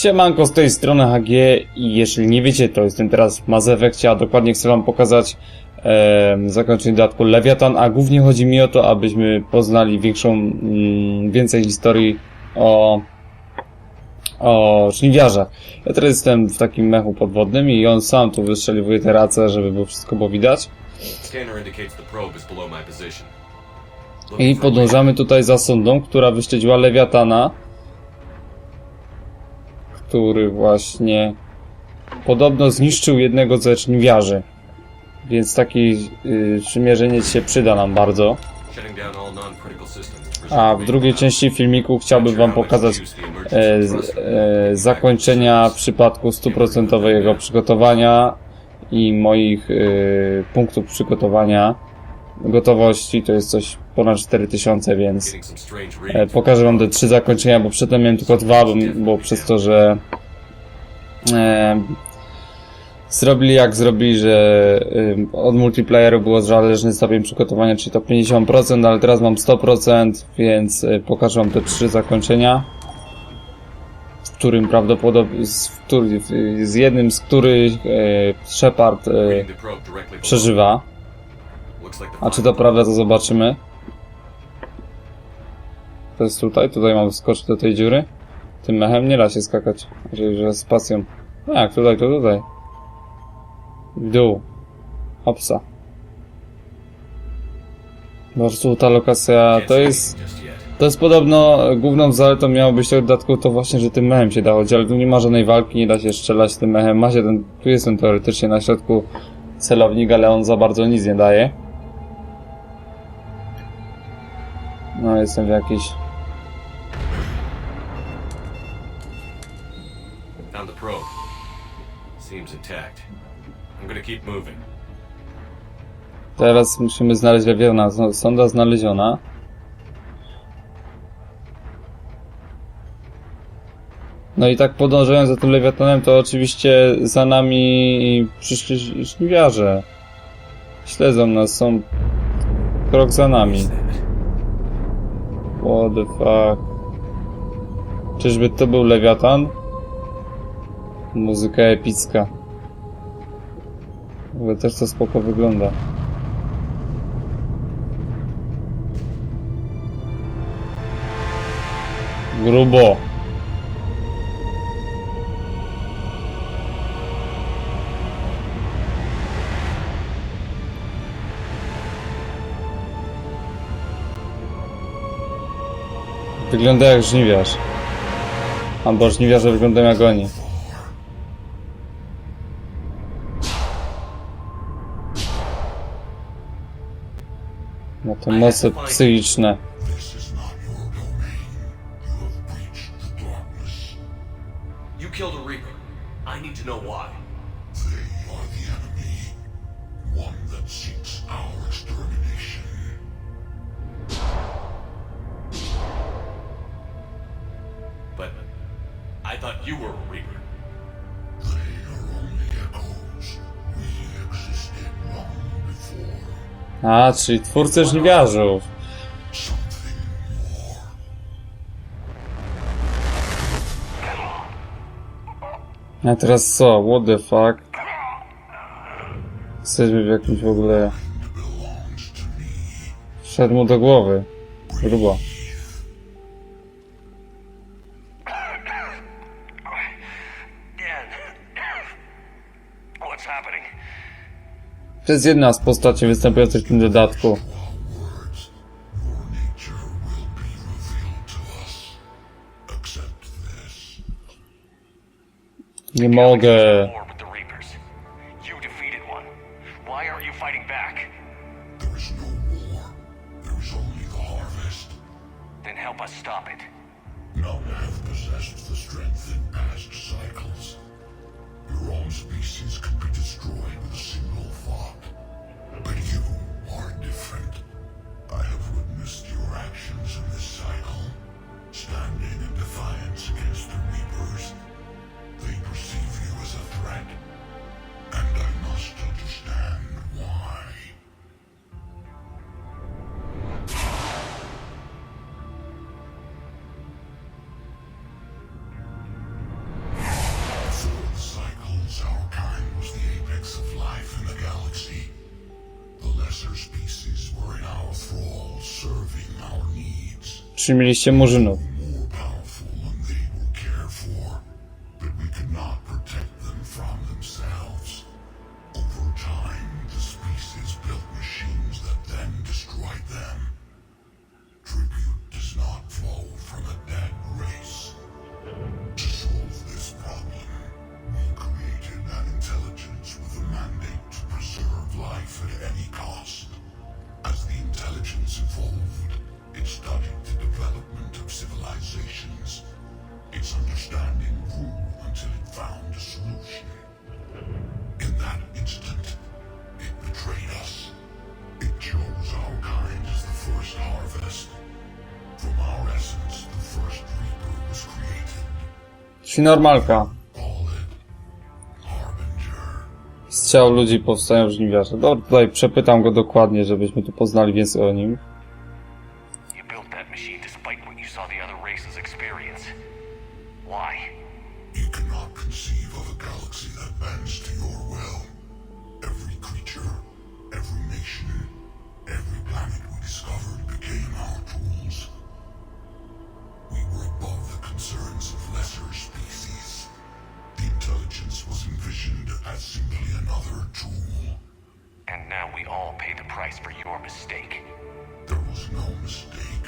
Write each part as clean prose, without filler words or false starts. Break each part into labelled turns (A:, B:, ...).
A: Siemanko, z tej strony HG i jeśli nie wiecie, to jestem teraz w Mass Effectie, a dokładnie chcę wam pokazać zakończenie dodatku Lewiatan, a głównie chodzi mi o to, abyśmy poznali więcej historii o Żniwiarzach. Ja teraz jestem w takim mechu podwodnym i on sam tu wystrzeliwuje te race, żeby było wszystko było widać. I podążamy tutaj za sondą, która wyśledziła Lewiatana, który właśnie podobno zniszczył jednego ze Żniwiarzy. Więc taki przymierzeniec się przyda nam bardzo. A w drugiej części filmiku chciałbym wam pokazać zakończenia w przypadku 100% jego przygotowania i moich punktów przygotowania. Gotowości to jest coś ponad 4000, więc pokażę wam te 3 zakończenia, bo przedtem miałem tylko 2, bo przez to, że zrobili jak zrobili, że od multiplayeru było zależny stopień przygotowania, czyli to 50%, ale teraz mam 100%, więc pokażę wam te 3 zakończenia, w którym prawdopodobnie z jednym z których Shepard przeżywa. A czy to prawda, to zobaczymy. To jest tutaj, mam wskoczyć do tej dziury. Tym mechem nie da się skakać, że spacją. Jak tutaj, to tutaj. W dół. Hopsa. Po prostu ta lokacja to jest podobno główną zaletą miało być tego dodatku, to właśnie, że tym mechem się da chodzić, ale tu nie ma żadnej walki, nie da się strzelać tym mechem. Ma się tu jest ten teoretycznie na środku celownik, ale on za bardzo nic nie daje. No, jestem w jakiejś... Teraz musimy znaleźć Lewiatana. Sonda znaleziona. No i tak podążając za tym Lewiatanem, to oczywiście za nami przyszli Żniwiarze. Śledzą nas, są krok za nami. What the fuck? Czyżby to był Lewiatan? Muzyka epicka. W ogóle też to spoko wygląda. Grubo. Wygląda jak żniwiarz. Albo żniwiarze wyglądają jak oni. No to moce psychiczne.
B: I thought you were a Reaper. They are only echoes. We existed long before.
A: A, czyli twórcy Żniwiarzów. A teraz co? What the fuck? Jesteśmy w jakimś w ogóle... Wszedł mu do głowy. Grubo. To jest jedna z postaci występujących w tym dodatku. Nie mogę. przyjmiliście murzynów.
B: more powerful than they will care for, but we could not protect them from themselves. Over time, the species built machines that then destroyed them. Tribute does not flow from a dead race. To solve this problem, we created an intelligence with a mandate to preserve life at any cost. As the intelligence evolved, it studied the development of civilizations. Its understanding grew until it found a solution. In that instant, it betrayed us. It chose our kind as the first harvest. From our essence, the first reaper was created.
A: Czyli normalka.
B: Call it Harbinger.
A: Z ciał ludzi powstają żniwiarze. Dobra, tutaj przepytam go dokładnie, żebyśmy tu poznali więcej o nim.
C: You built that machine despite what you saw the other races experience. Why?
B: You cannot conceive of a galaxy that bends to your will. Every creature, every nation, every planet we discovered became our tools. We were above the concerns of lesser species. The intelligence was envisioned as simply another tool.
C: And now we all pay the price for your mistake.
B: There was no mistake.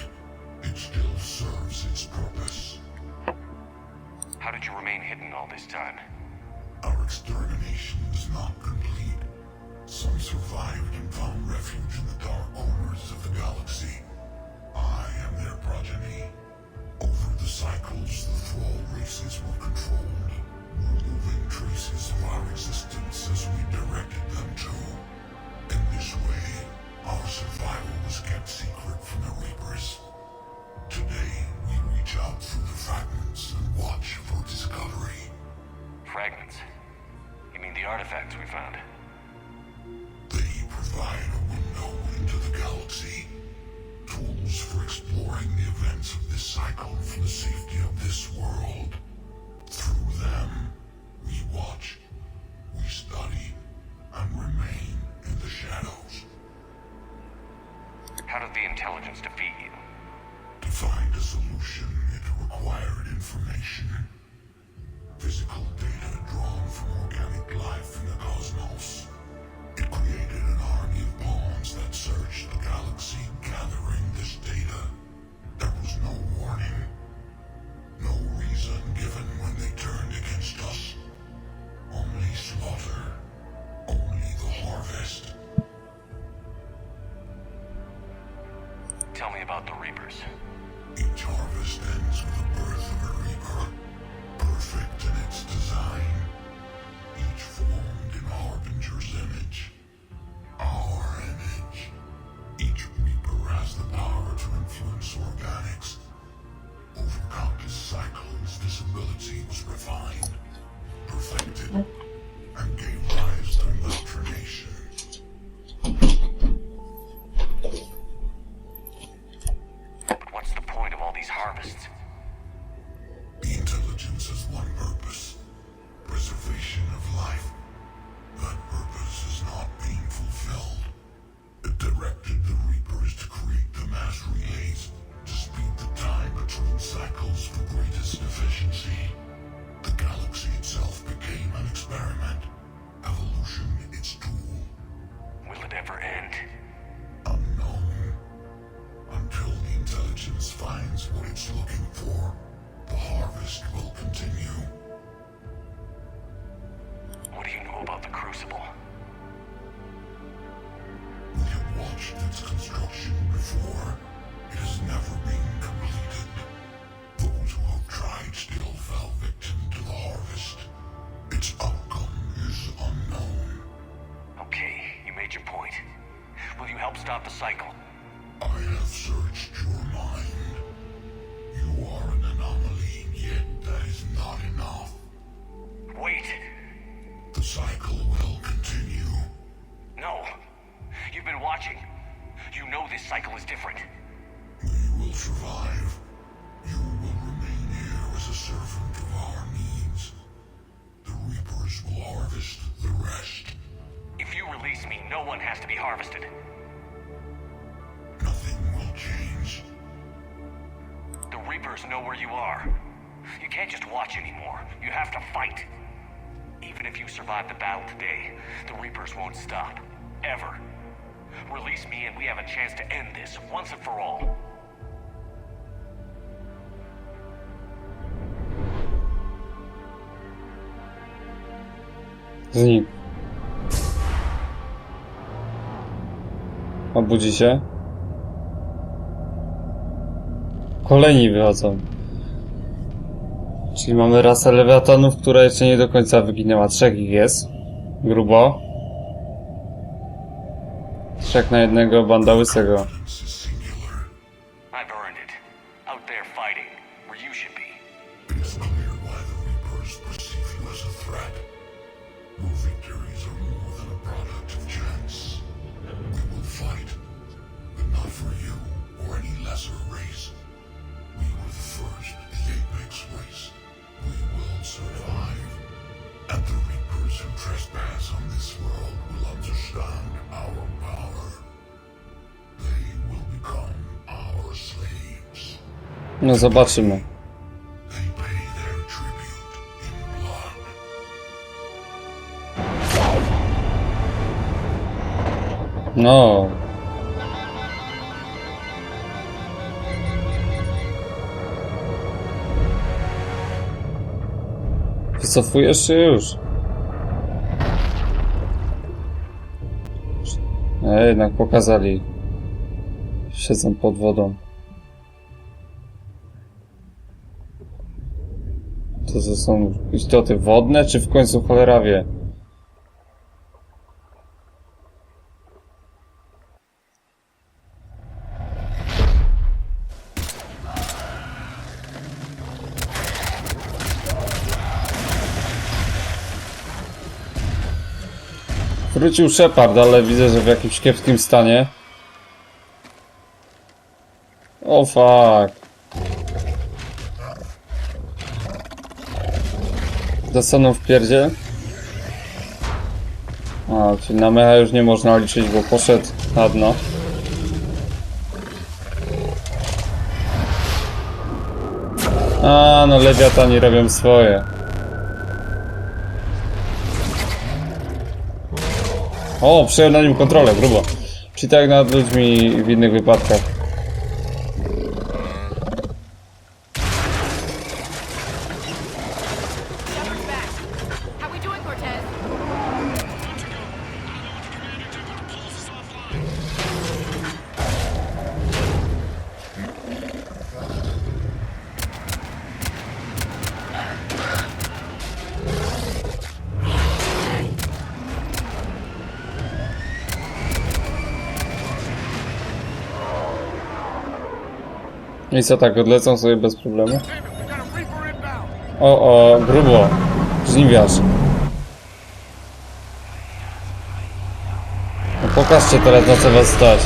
B: It still serves its purpose.
C: How did you remain hidden all this time?
B: Our extermination is not complete. Some survived and found refuge in the dark corners of the galaxy. I am their progeny. Over the cycles, the thrall races were controlled, removing traces of our existence as we directed them to. In this way, our survival was kept secret from the Reapers. Today, we reach out through the fragments and watch for discovery.
C: Fragments? You mean the artifacts we found?
B: They provide a window into the galaxy, tools for exploring the events of this cycle from the safety of this world. Through them, we watch, we study, and remain in the shadows.
C: How did the intelligence defeat you?
B: To find a solution, it required information. Physical data drawn from organic life in the cosmos. It created an army of pawns that searched the galaxy, gathering this data. There was no warning, no reason given when they turned against us. Only slaughter, only the harvest.
C: Tell me about the Reapers.
B: Each harvest ends with the birth of a reaper, perfect in its design, each formed in Harbinger's image, our image. Each reaper has the power to influence organics. Over countless cycles, this ability was refined, perfected, and gave rise to indoctrination.
C: But what's the point of all these harvests?
B: The intelligence has one purpose, preservation of life. That purpose is not being fulfilled. It directed the Reapers to create the mass relays to speed the time between cycles for greatest efficiency. The galaxy itself became an experiment, evolution its tool.
C: Will it ever end?
B: Unknown. Until the intelligence finds what it's looking for, the harvest will continue.
C: What do you know about the Crucible?
B: We have watched its construction before. It has never been completed. Those who have tried still fell victim to the harvest. Its outcome is unknown.
C: Okay, you made your point. Will you help stop the cycle?
B: I have searched your mind. You are an anomaly, yet that is not enough.
C: Wait!
B: The cycle will continue.
C: No! You've been watching. You know this cycle is different.
B: We will survive. You will remain here as a servant of our needs. The Reapers will harvest the rest.
C: If you release me, no one has to be harvested.
B: Nothing will change.
C: Reapers know where you are. You can't just watch anymore. You have to fight. Even if you survive the battle today, the Reapers won't stop. Ever. Release me and we have a chance to end this once and for all.
A: Znikł. Obudzi się. Kolejni wychodzą. Czyli mamy rasę lewiatanów, która jeszcze nie do końca wyginęła. 3 ich jest. Grubo. 3 na jednego banda łysego.
B: Evidence is singular.
C: I've earned it. Out there fighting, where you should be.
B: It is clear why the Reapers perceive you as a threat. Your victories are more than a product of chance. We will fight, but not for you or any lesser race. We were the first, the apex race. We will survive. And the Reapers who trespass on this world will understand our power. They will become our slaves.
A: No zobaczymy.
B: They pay their tribute in blood.
A: No. Wycofujesz się już? Jednak pokazali. Siedzą pod wodą. To są istoty wodne, czy w końcu cholera wie? Wrócił Shepard, ale widzę, że w jakimś kiepskim stanie. O fuck. Dostaną w pierdzie. A, czyli na mecha już nie można liczyć, bo poszedł na dno. A, no lewiatani robią swoje. O, przejął na nim kontrolę, grubo. Czyli tak jak nad ludźmi w innych wypadkach. I co, tak odlecą sobie bez problemu? O, grubo. Żniwiarzy. No pokażcie teraz, na co was stać.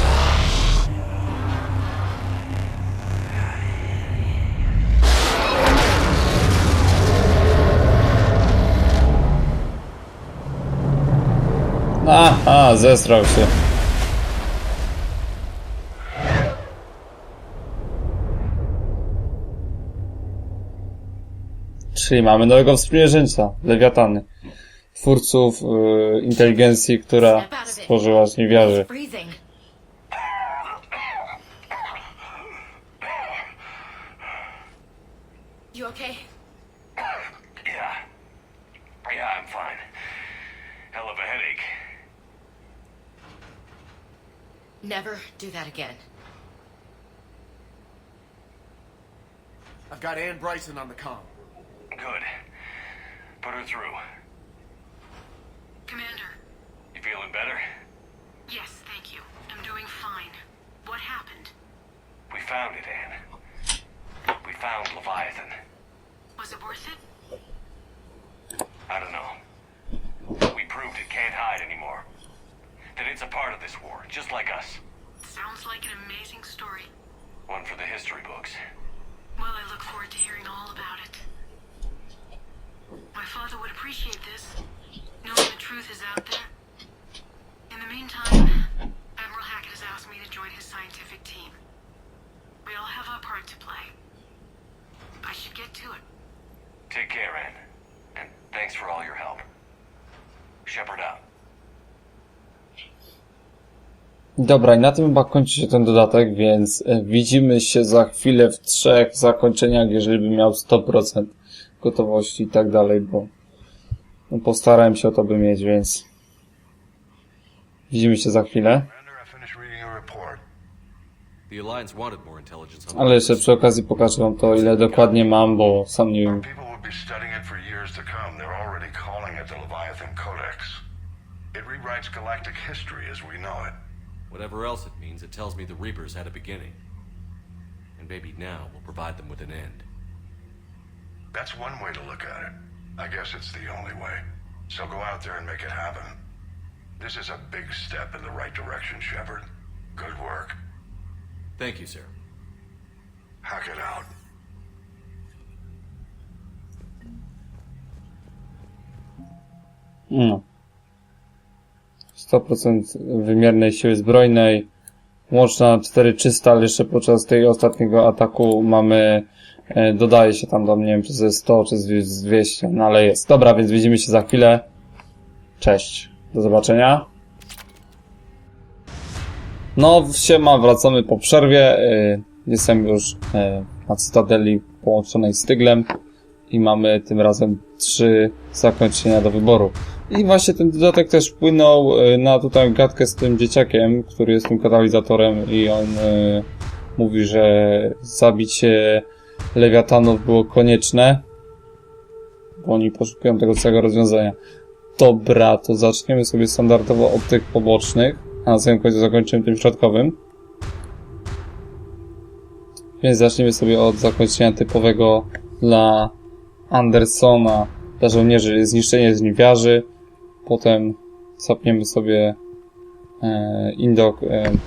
A: Aha, zesrał się. Czyli mamy nowego sprzymierzeńca, Lewiatany. Twórców inteligencji, która stworzyła Żniwiarzy.
D: You okay?
C: Yeah, I'm fine. Hell of a headache.
D: Never do that again.
E: I've got Ann Bryson on the comm.
C: Good. Put her through.
D: Commander.
C: You feeling better?
D: Yes, thank you. I'm doing fine. What happened?
C: We found it, Anne. We found Leviathan.
D: Was it worth it?
C: I don't know. We proved it can't hide anymore. That it's a part of this war, just like us.
D: Sounds like an amazing story.
C: One for the history books.
D: Well, I look forward to hearing all about it. My father would appreciate this, knowing the truth is out there. In the meantime, Admiral Hackett has asked me to join his scientific team. We all have our part to play. I should get to it.
C: Take care, Ann. And thanks for all your help. Shepard out.
A: Dobra, i na tym chyba kończy się ten dodatek, więc widzimy się za chwilę w 3 zakończeniach, jeżeli bym miał 100% gotowości i tak dalej, bo no, postarałem się o to by mieć, więc widzimy się za chwilę. Ale jeszcze przy okazji pokażę wam to, ile dokładnie mam, bo sam nie wiem.
C: Whatever else it means, it tells me the Reapers had a beginning. And maybe now we'll provide them with an end.
B: That's one way to look at it. I guess it's the only way. So go out there and make it happen. This is a big step in the right direction, Shepard. Good work.
C: Thank you, sir.
B: Hack it out.
A: No. 100% wymiernej siły zbrojnej. Łączna 4300, ale jeszcze podczas tego ostatniego ataku mamy, dodaje się tam do, nie wiem, czy ze 100, czy z 200, no ale jest. Dobra, więc widzimy się za chwilę. Cześć. Do zobaczenia. No, siema, wracamy po przerwie. Jestem już na Cytadeli połączonej z Tyglem i mamy tym razem 3 zakończenia do wyboru. I właśnie ten dodatek też wpłynął na tutaj gadkę z tym dzieciakiem, który jest tym katalizatorem i on mówi, że zabicie Lewiatanów było konieczne, bo oni poszukują tego całego rozwiązania. Dobra, to zaczniemy sobie standardowo od tych pobocznych, a na samym końcu zakończymy tym środkowym. Więc zaczniemy sobie od zakończenia typowego dla Andersona, dla żołnierzy, zniszczenie Żniwiarzy. Potem zapniemy sobie indok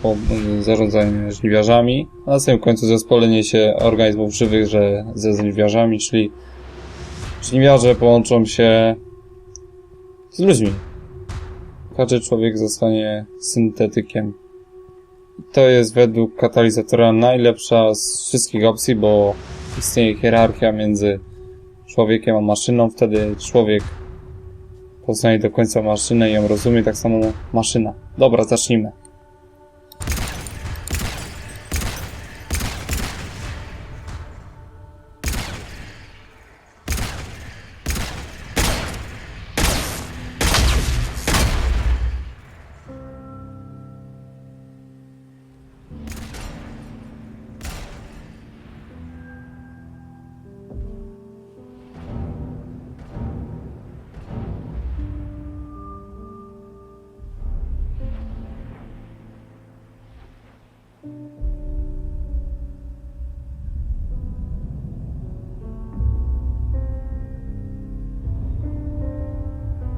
A: po zarządzaniu żniwiarzami, a na samym końcu zespolenie się organizmów żywych ze żniwiarzami, czyli żniwiarze połączą się z ludźmi. Każdy człowiek zostanie syntetykiem. To jest według katalizatora najlepsza z wszystkich opcji, bo istnieje hierarchia między człowiekiem a maszyną. Wtedy człowiek poznaje do końca maszynę i ją rozumie, tak samo maszyna. Dobra, zacznijmy.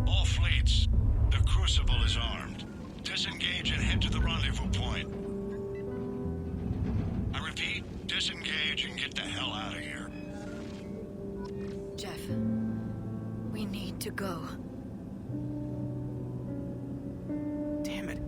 B: All fleets, the Crucible is armed. Disengage and head to the rendezvous point. I repeat, disengage and get the hell out of here.
D: Jeff, we need to go.
E: Damn it.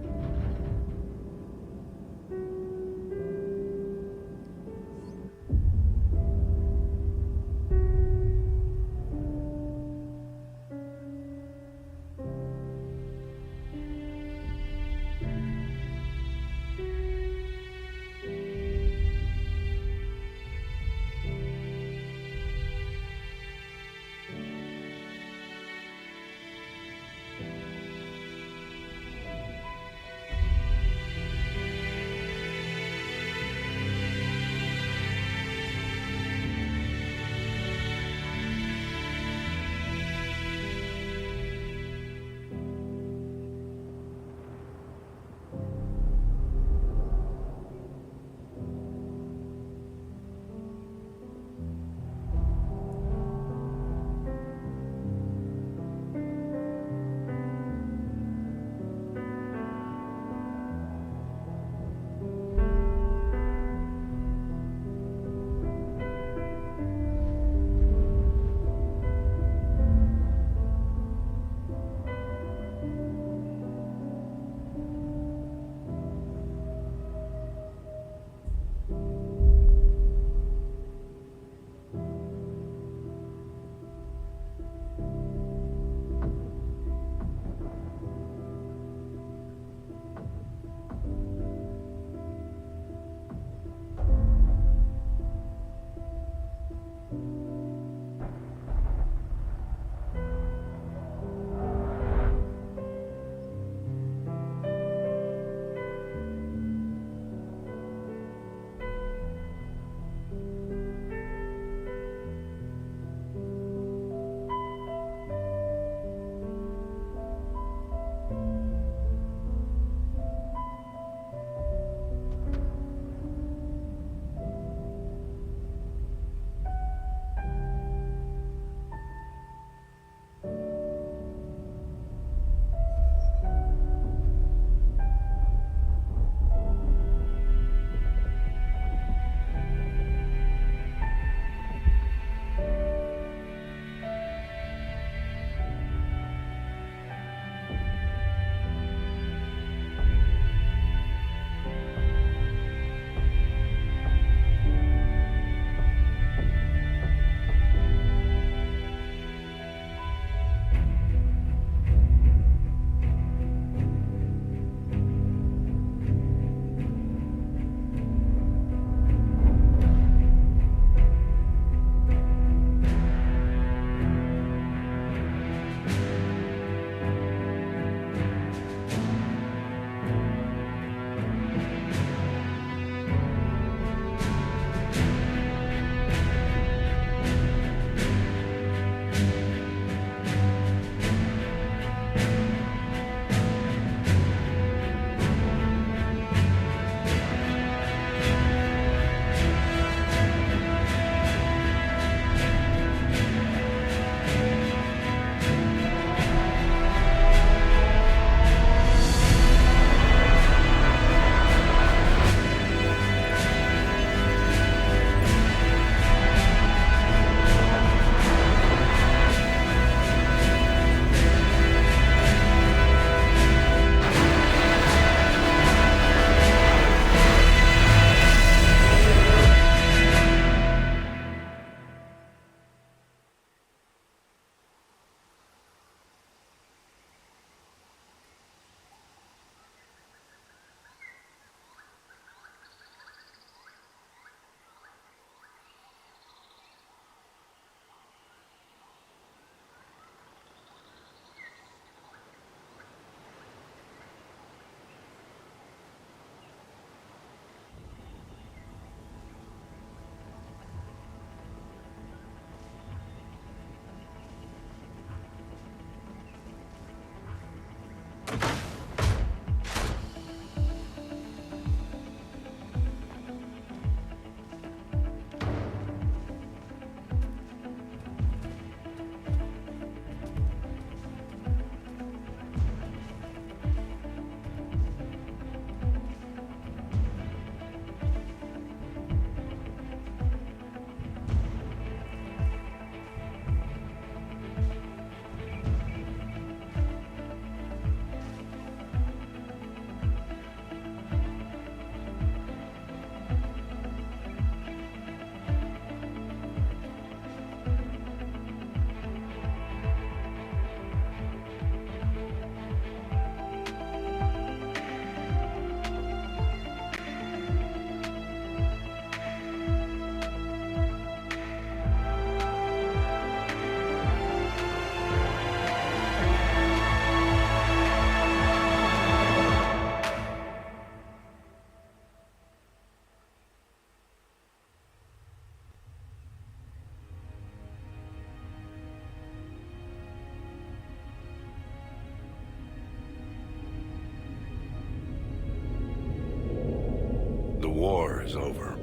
B: war is over.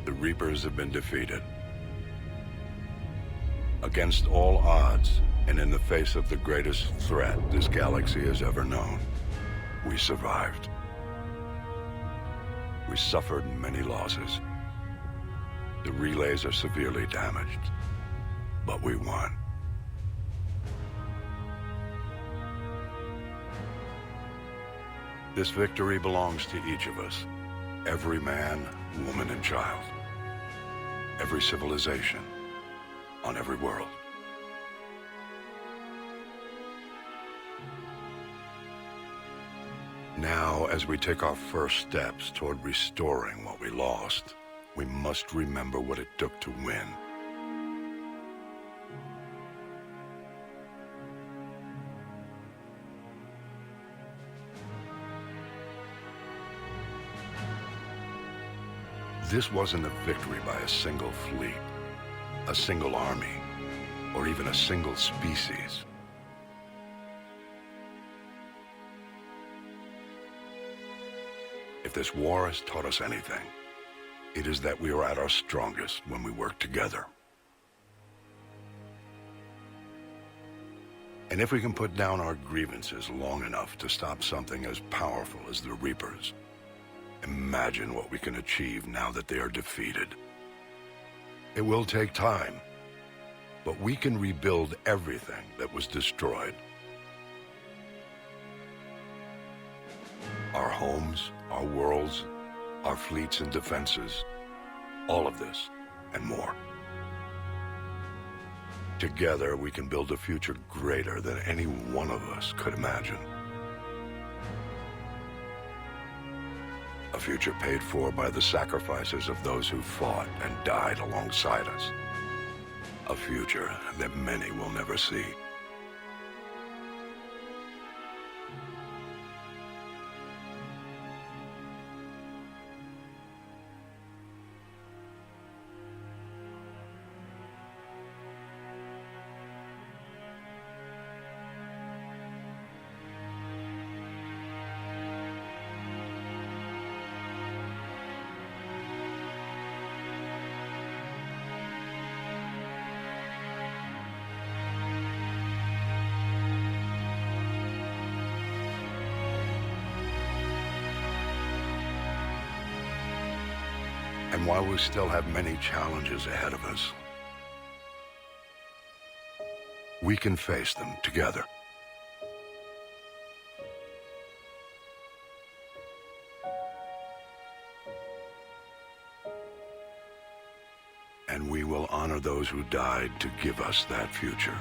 B: The Reapers have been defeated. Against all odds, and in the face of the greatest threat this galaxy has ever known, we survived. We suffered many losses. The relays are severely damaged, but we won. This victory belongs to each of us. Every man, woman, and child. Every civilization. On every world. Now, as we take our first steps toward restoring what we lost, we must remember what it took to win. This wasn't a victory by a single fleet, a single army, or even a single species. If this war has taught us anything, it is that we are at our strongest when we work together. And if we can put down our grievances long enough to stop something as powerful as the Reapers, imagine what we can achieve now that they are defeated. It will take time, but we can rebuild everything that was destroyed. Our homes, our worlds, our fleets and defenses, all of this and more. Together we can build a future greater than any one of us could imagine. A future paid for by the sacrifices of those who fought and died alongside us. A future that many will never see. And while we still have many challenges ahead of us, we can face them together. And we will honor those who died to give us that future.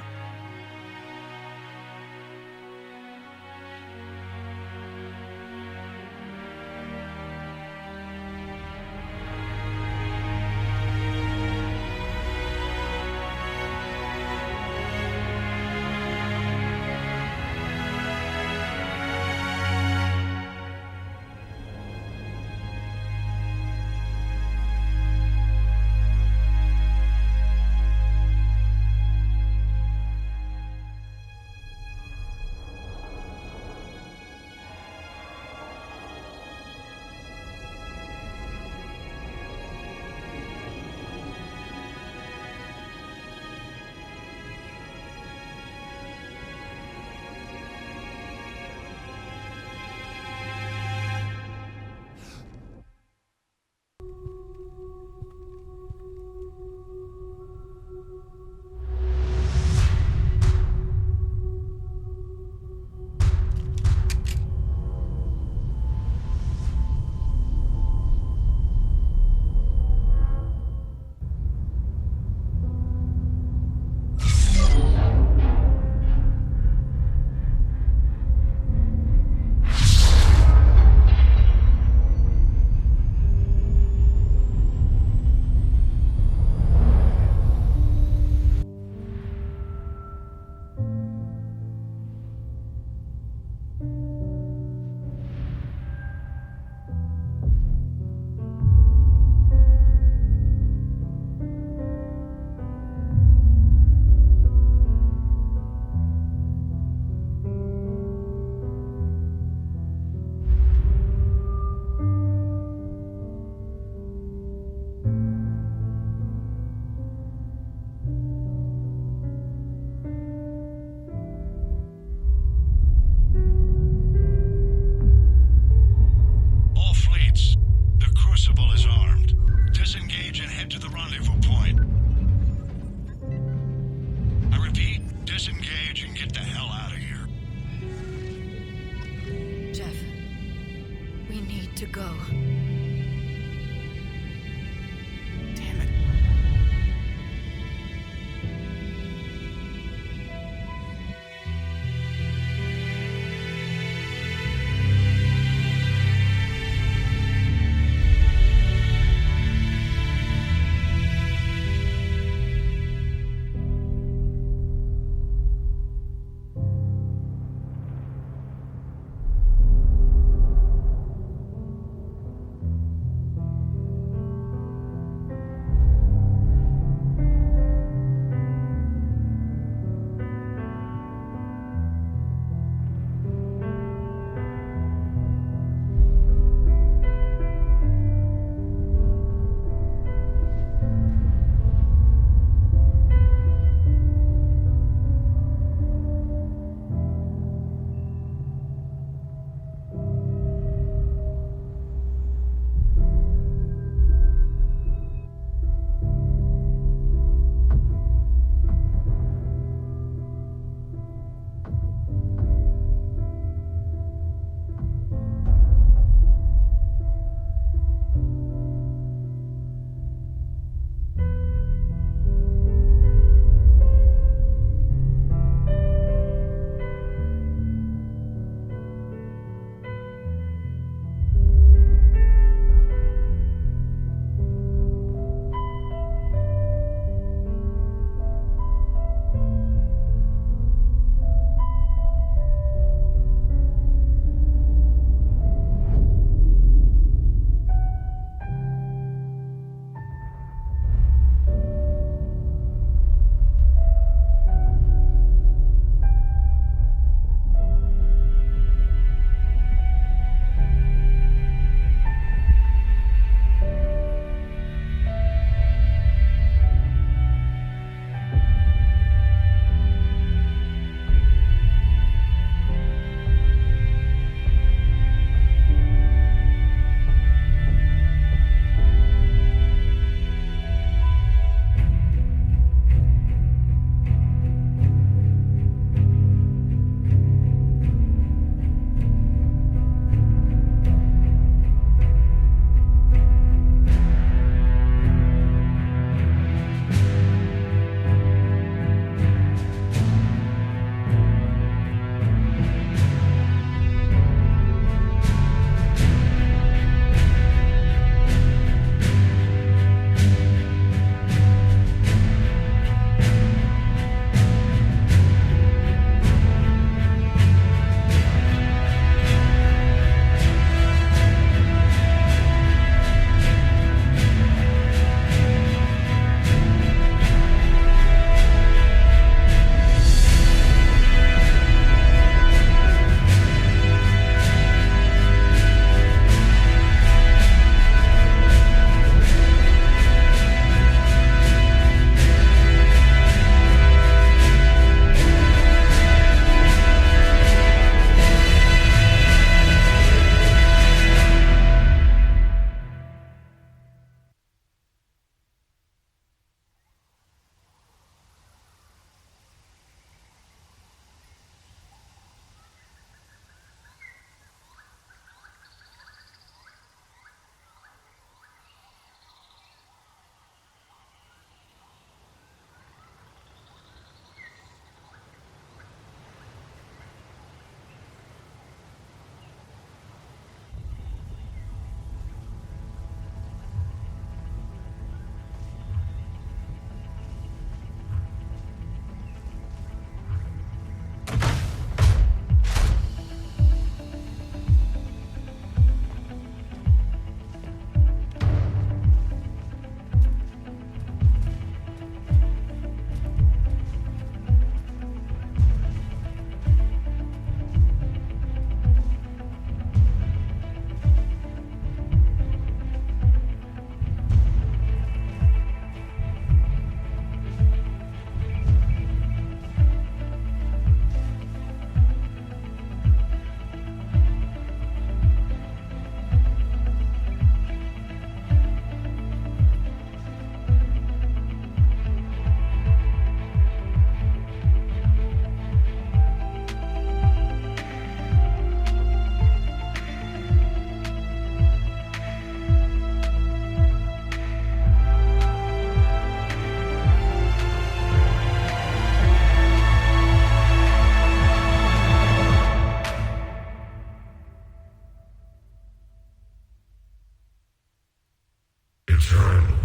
B: eternal,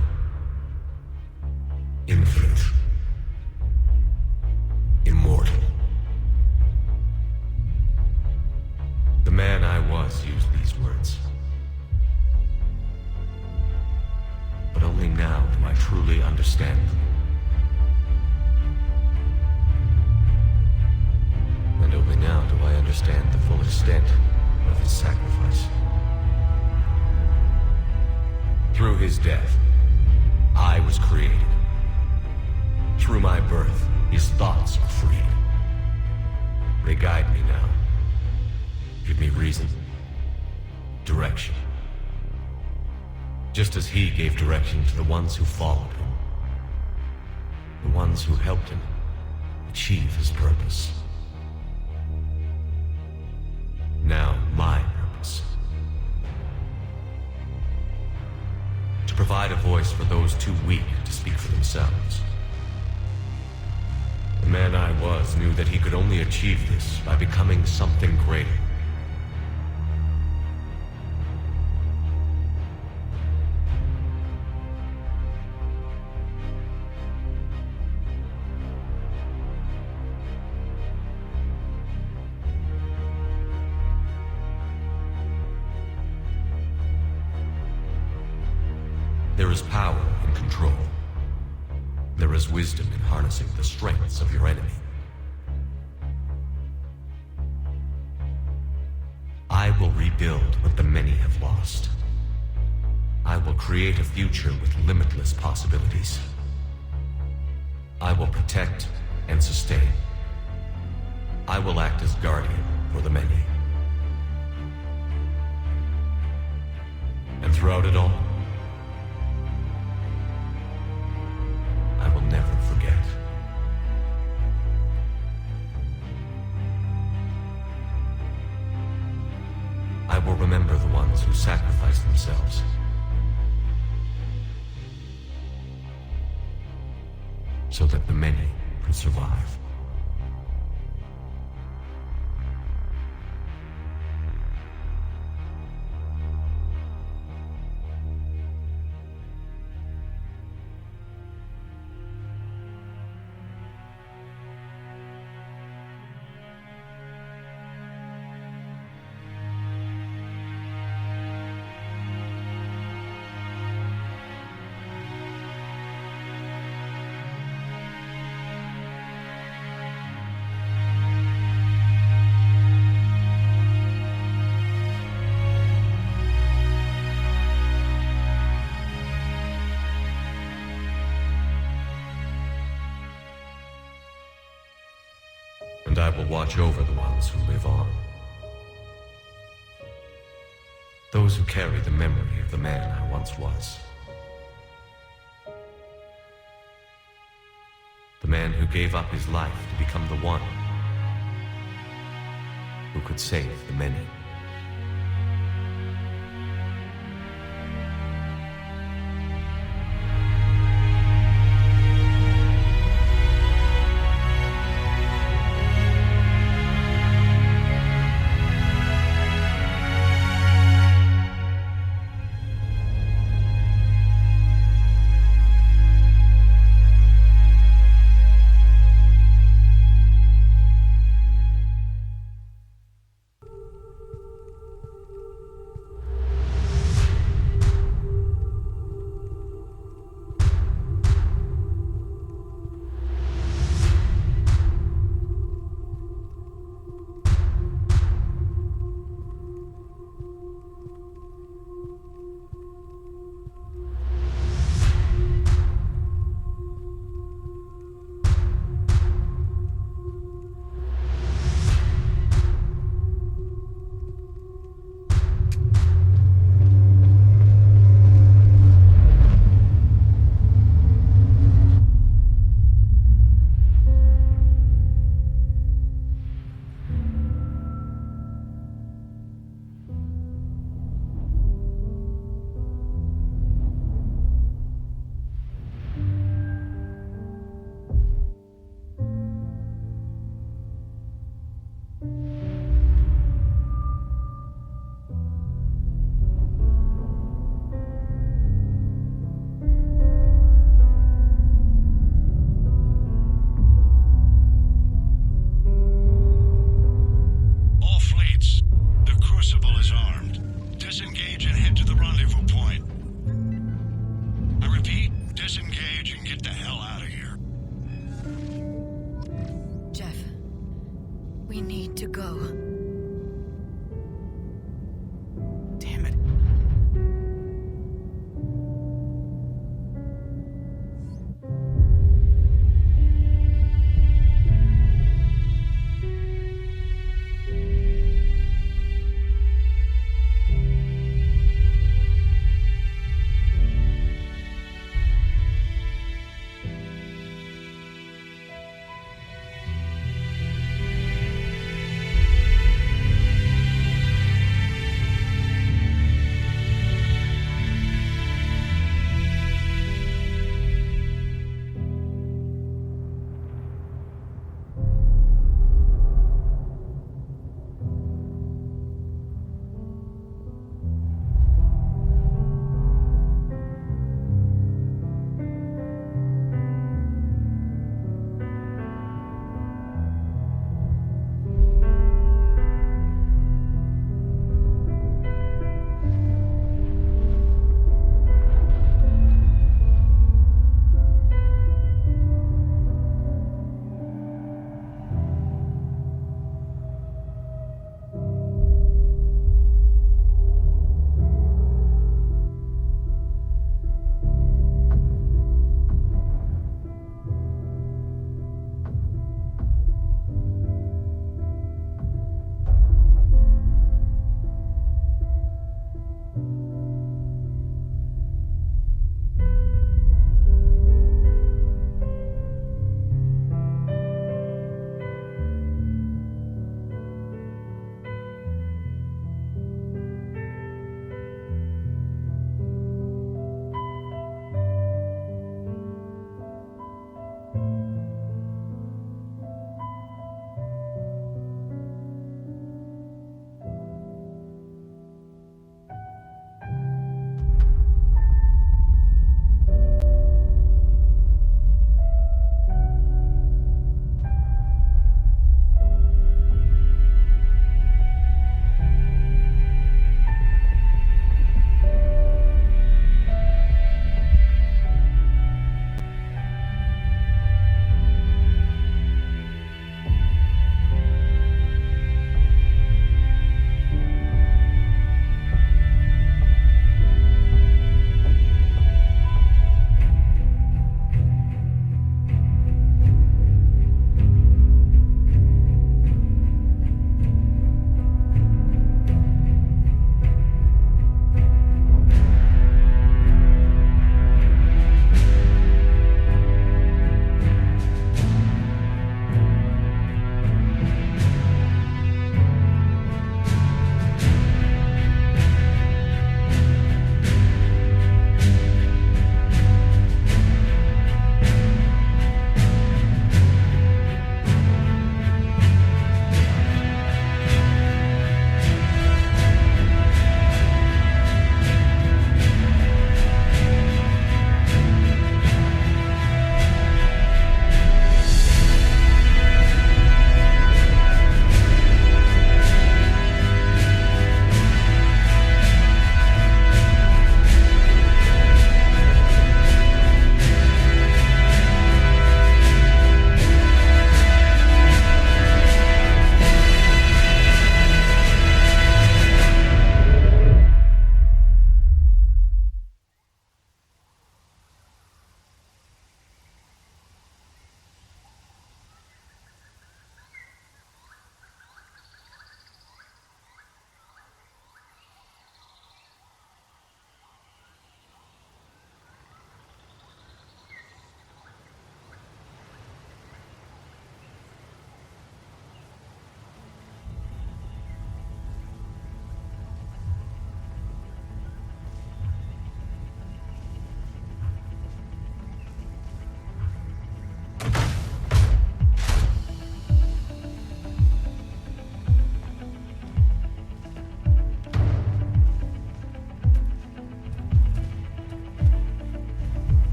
B: infinite, immortal. The man I was used these words. But only now do I truly understand them. And only now do I understand the full extent of his sacrifice. Through his death, I was created. Through my birth, his thoughts are freed. They guide me now. Give me reason, direction. Just as he gave direction to the ones who followed him. The ones who helped him achieve his purpose. Now my purpose. To provide a voice for those too weak to speak for themselves. The man I was knew that he could only achieve this by becoming something greater. There is power in control. There is wisdom in harnessing the strengths of your enemy. I will rebuild what the many have lost. I will create a future with limitless possibilities. I will protect and sustain. I will act as guardian for the many. And throughout it all, I will never forget. I will remember the ones who sacrificed themselves. So that the many could survive. And I will watch over the ones who live on. Those who carry the memory of the man I once was. The man who gave up his life to become the one who could save the many. disengage and get the hell out of here.
D: Jeff, we need to go.
E: Damn it.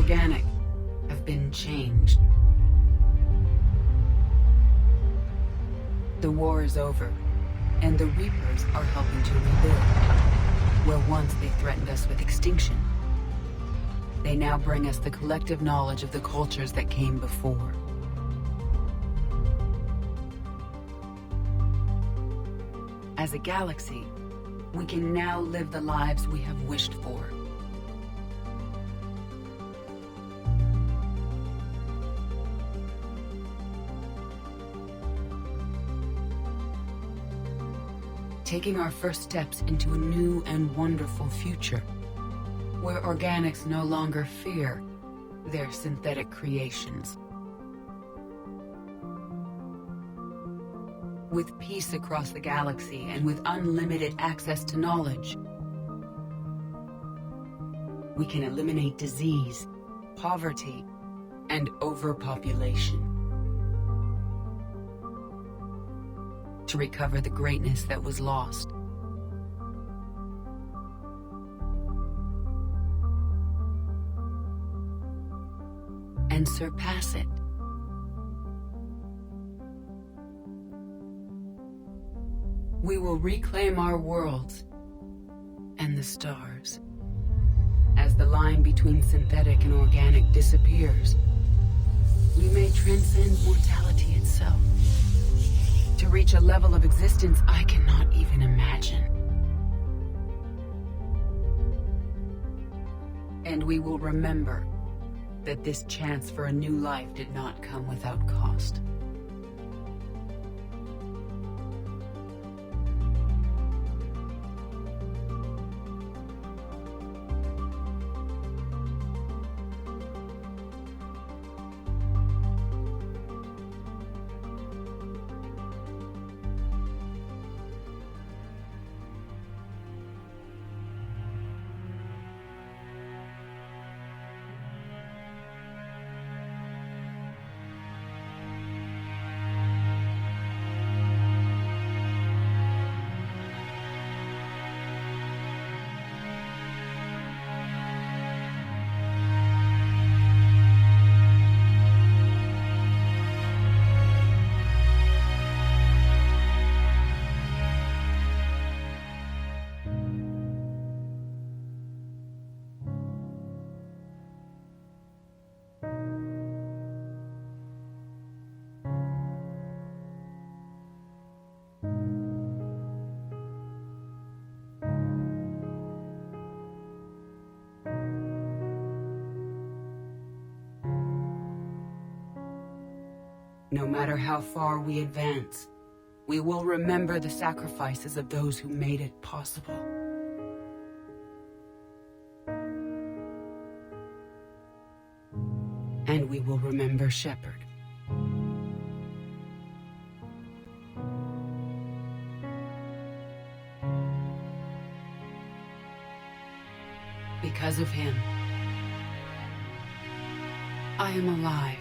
F: organic have been changed. The war is over, and the Reapers are helping to rebuild. Where once they threatened us with extinction, they now bring us the collective knowledge of the cultures that came before. As a galaxy, we can now live the lives we have wished for. Taking our first steps into a new and wonderful future, where organics no longer fear their synthetic creations. With peace across the galaxy and with unlimited access to knowledge, we can eliminate disease, poverty, and overpopulation. To recover the greatness that was lost. And surpass it. We will reclaim our worlds and the stars. As the line between synthetic and organic disappears, we may transcend mortality itself to reach a level of existence I cannot even imagine. And we will remember that this chance for a new life did not come without cost. No matter how far we advance, we will remember the sacrifices of those who made it possible. And we will remember Shepard. Because of him, I am alive.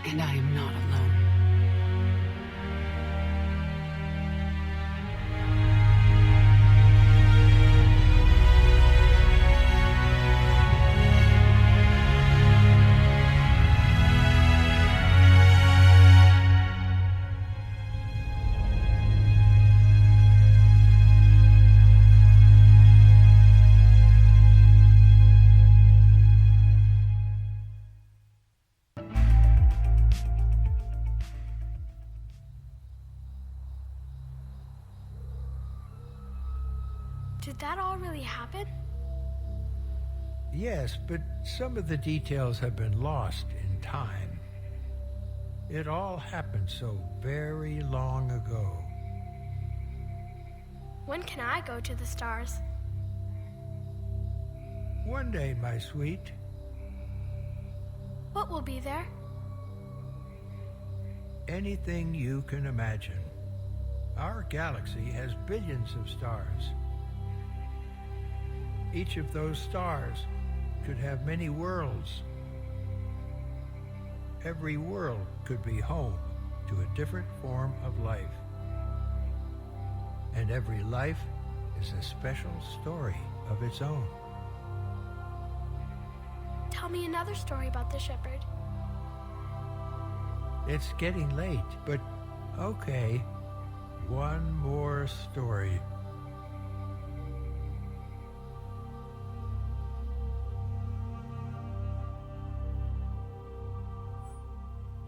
F: And I am not alone.
G: Did that all really happen?
H: Yes, but some of the details have been lost in time. It all happened so very long ago.
G: When can I go to the stars?
H: One day, my sweet.
G: What will be there?
H: Anything you can imagine. Our galaxy has billions of stars. Each of those stars could have many worlds. Every world could be home to a different form of life. And every life is a special story of its own.
G: Tell tell me another story about the shepherd?
H: It's getting late, but okay. One more story.